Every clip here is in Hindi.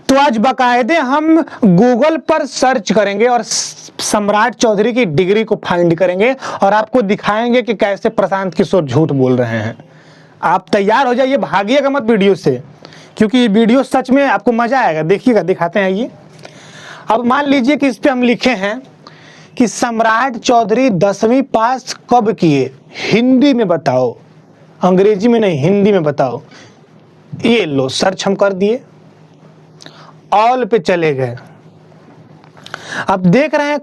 तो आज बाकायदे हम गूगल पर सर्च करेंगे और सम्राट चौधरी की डिग्री को फाइंड करेंगे और आपको दिखाएंगे कि कैसे प्रशांत किशोर झूठ बोल रहे हैं। आप तैयार हो जाइए, भागिएगा मत वीडियो से, क्योंकि ये वीडियो सच में आपको मजा आएगा। देखिएगा, दिखाते हैं ये। अब मान लीजिए कि इस पे हम लिखे हैं कि सम्राट चौधरी 10वीं पास कब किए, हिंदी में बताओ, अंग्रेजी में नहीं, हिंदी में बताओ। ये लो, सर्च हम कर दिए, ऑल पे चले गए। अब देख रहे हैं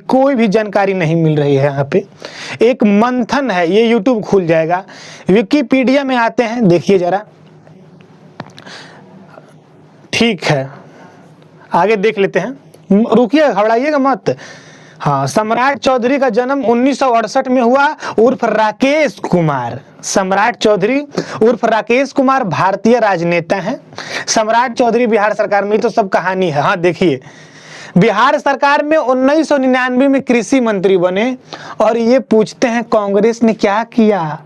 कोई भी जानकारी नहीं मिल रही है। यहाँ पे एक मंथन है, ये यूट्यूब खुल जाएगा, विकिपीडिया में आते हैं, देखिए जरा। ठीक है, आगे देख लेते हैं, रुकिए, घबराइएगा मत। हाँ, सम्राट चौधरी का जन्म 1968 में हुआ, उर्फ राकेश कुमार। सम्राट चौधरी उर्फ राकेश कुमार भारतीय राजनेता हैं। सम्राट चौधरी बिहार सरकार में, तो सब कहानी है। हाँ देखिए, बिहार सरकार में 1999 में कृषि मंत्री बने और ये पूछते हैं कांग्रेस ने क्या किया,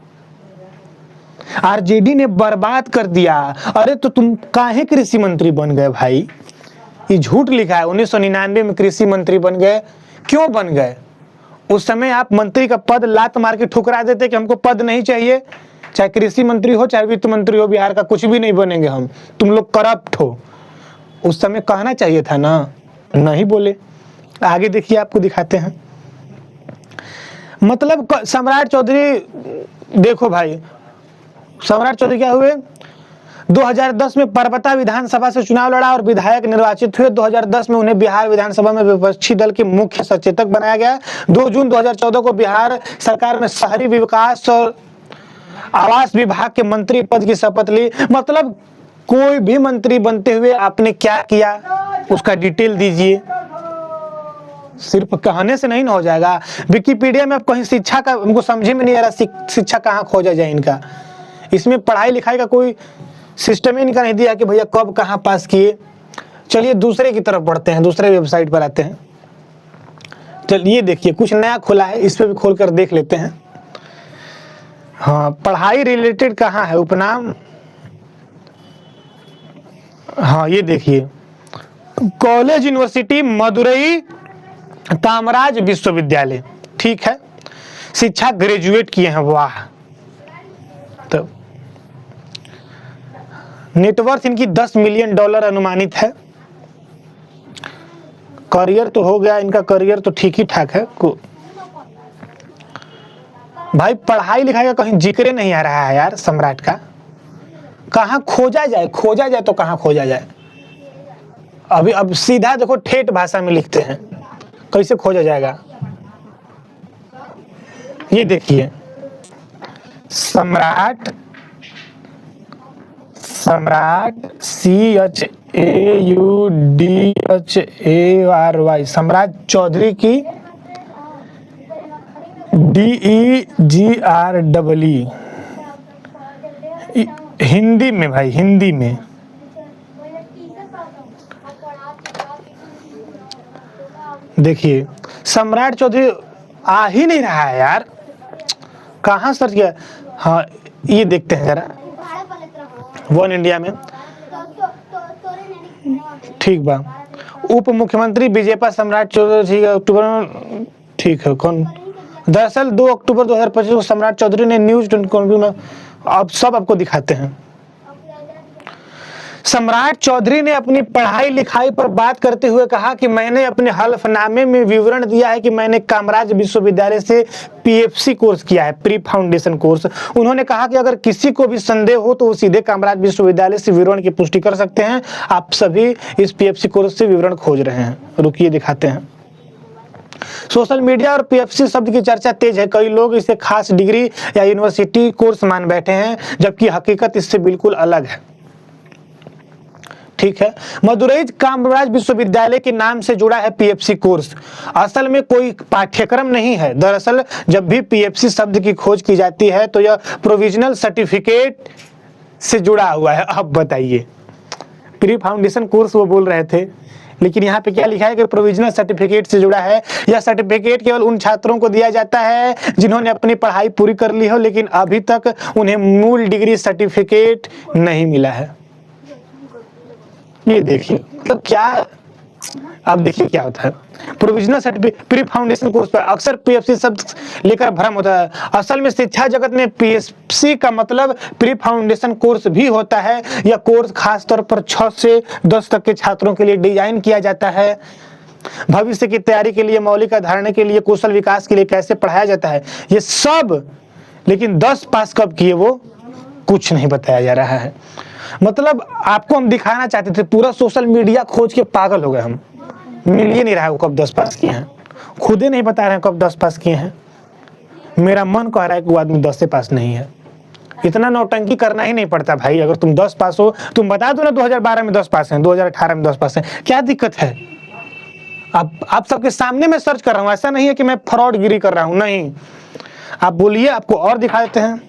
आरजेडी ने बर्बाद कर दिया। अरे तो तुम काहे कृषि मंत्री बन गए भाई? ये झूठ लिखा है, 1999 में कृषि मंत्री बन गए। क्यों बन गए? उस समय आप मंत्री का पद लात मार के ठुकरा देते कि हमको पद नहीं चाहिए, चाहे कृषि मंत्री हो चाहे वित्त मंत्री हो, बिहार का कुछ भी नहीं बनेंगे हम, तुम लोग करप्ट हो। उस समय कहना चाहिए था ना, नहीं बोले। आगे देखिए, आपको दिखाते हैं। मतलब सम्राट चौधरी, देखो भाई, सम्राट चौधरी क्या हुए, 2010 में परबता विधानसभा से चुनाव लड़ा और विधायक निर्वाचित हुए। 2010 में उन्हें बिहार विधानसभा में विपक्षी दल के मुख्य सचेतक बनाया गया। 2 जून 2014 को बिहार सरकार में शहरी विकास और आवास विभाग के मंत्री पद की शपथ ली। मतलब कोई भी मंत्री बनते हुए आपने क्या किया, उसका डिटेल दीजिए। सिर्फ कहने से नहीं ना हो जाएगा। विकिपीडिया में आप कहीं शिक्षा का, हमको समझे में नहीं आ रहा शिक्षा कहाँ खोजा जाए इनका। इसमें पढ़ाई लिखाई का कोई सिस्टम ही इनका नहीं दिया कि भैया कब कहाँ पास किए। चलिए दूसरे की तरफ बढ़ते हैं, दूसरे वेबसाइट पर आते हैं। चलिए देखिए, कुछ नया खुला है, इस पे भी खोल कर देख लेते हैं। हाँ, पढ़ाई रिलेटेड कहाँ है, उपनाम। हाँ ये देखिए, कॉलेज यूनिवर्सिटी मदुरई कामराज विश्वविद्यालय, ठीक है। शिक्षा ग्रेजुएट किए हैं, वाह। तो नेटवर्थ इनकी $10 मिलियन अनुमानित है। करियर तो हो गया इनका, करियर तो ठीक ही ठाक है। भाई पढ़ाई लिखाई का कहीं जिक्र नहीं आ रहा है यार सम्राट का। कहाँ खोजा जाए, खोजा जाए तो कहाँ खोजा जाए? अभी अब सीधा देखो, ठेठ भाषा में लिखते हैं, कैसे खोजा जाएगा? ये देखिए, सम्राट CHAUDHARY, सम्राट चौधरी की DEGREE, हिंदी में भाई, हिंदी में। देखिए, सम्राट चौधरी आ ही नहीं रहा है यार, कहाँ सर्च किया? हाँ ये देखते हैं जरा, वन इंडिया में, ठीक बा। उप मुख्यमंत्री बीजेपी सम्राट चौधरी अक्टूबर में, ठीक है। कौन? दरअसल 2 अक्टूबर 2025 को सम्राट चौधरी ने न्यूज 24 में, अब सब आपको दिखाते हैं। सम्राट चौधरी ने अपनी पढ़ाई लिखाई पर बात करते हुए कहा कि मैंने अपने हल्फनामे में विवरण दिया है कि मैंने कामराज विश्वविद्यालय से PFC कोर्स किया है, प्री फाउंडेशन कोर्स। उन्होंने कहा कि अगर किसी को भी संदेह हो तो वो सीधे कामराज विश्वविद्यालय से विवरण की पुष्टि कर सकते हैं। आप सभी इस PFC कोर्स से विवरण खोज रहे हैं। रुकिए दिखाते हैं। सोशल मीडिया और PFC शब्द की चर्चा तेज है। कई लोग इसे खास डिग्री या यूनिवर्सिटी कोर्स मान बैठे हैं, जबकि हकीकत इससे बिल्कुल अलग है, ठीक है। मदुरई कामराज विश्वविद्यालय के नाम से जुड़ा है PFC कोर्स, असल में कोई पाठ्यक्रम नहीं है। दरअसल जब भी PFC शब्द की खोज की जाती है तो यह प्रोविजनल सर्टिफिकेट से जुड़ा हुआ है। अब बताइए, प्री फाउंडेशन कोर्स वो बोल रहे थे, लेकिन यहाँ पे क्या लिखा है कि प्रोविजनल सर्टिफिकेट से जुड़ा है। यह सर्टिफिकेट केवल उन छात्रों को दिया जाता है जिन्होंने अपनी पढ़ाई पूरी कर ली हो, लेकिन अभी तक उन्हें मूल डिग्री सर्टिफिकेट नहीं मिला है। ये देखिए मतलब क्या, अब देखिए क्या होता है। Provisional certificate pre foundation course पर अक्सर पीएफसी शब्द लेकर भ्रम होता है। असल में शिक्षा जगत में पीएफसी का मतलब प्री फाउंडेशन कोर्स भी होता है। यह कोर्स खास तौर पर 6 से 10 तक के छात्रों के लिए डिजाइन किया जाता है। भविष्य की तैयारी के लिए, मौलिक अवधारणा के लिए, कौशल विकास के लिए कैसे पढ़ाया जाता है ये सब, लेकिन 10 पास कब किए वो कुछ नहीं बताया जा रहा है। मतलब आपको हम दिखाना चाहते थे, पूरा सोशल मीडिया खोज के पागल हो गए हम, मिल ही नहीं रहा है वो कब 10 पास किए हैं, खुद ही नहीं बता रहे हैं कब 10 पास किए हैं। मेरा मन कह रहा है कि वो आदमी 10 से पास नहीं है। इतना नौटंकी करना ही नहीं पड़ता भाई। अगर तुम 10 पास हो, तुम बता दो ना 2012 में 10 पास हैं, 2018 में 10 पास हैं, क्या दिक्कत है। आप सबके सामने मैं सर्च कर रहा हूँ, ऐसा नहीं है कि मैं फ्रॉड गिरी कर रहा हूँ, नहीं। आप बोलिए, आपको और दिखा देते हैं।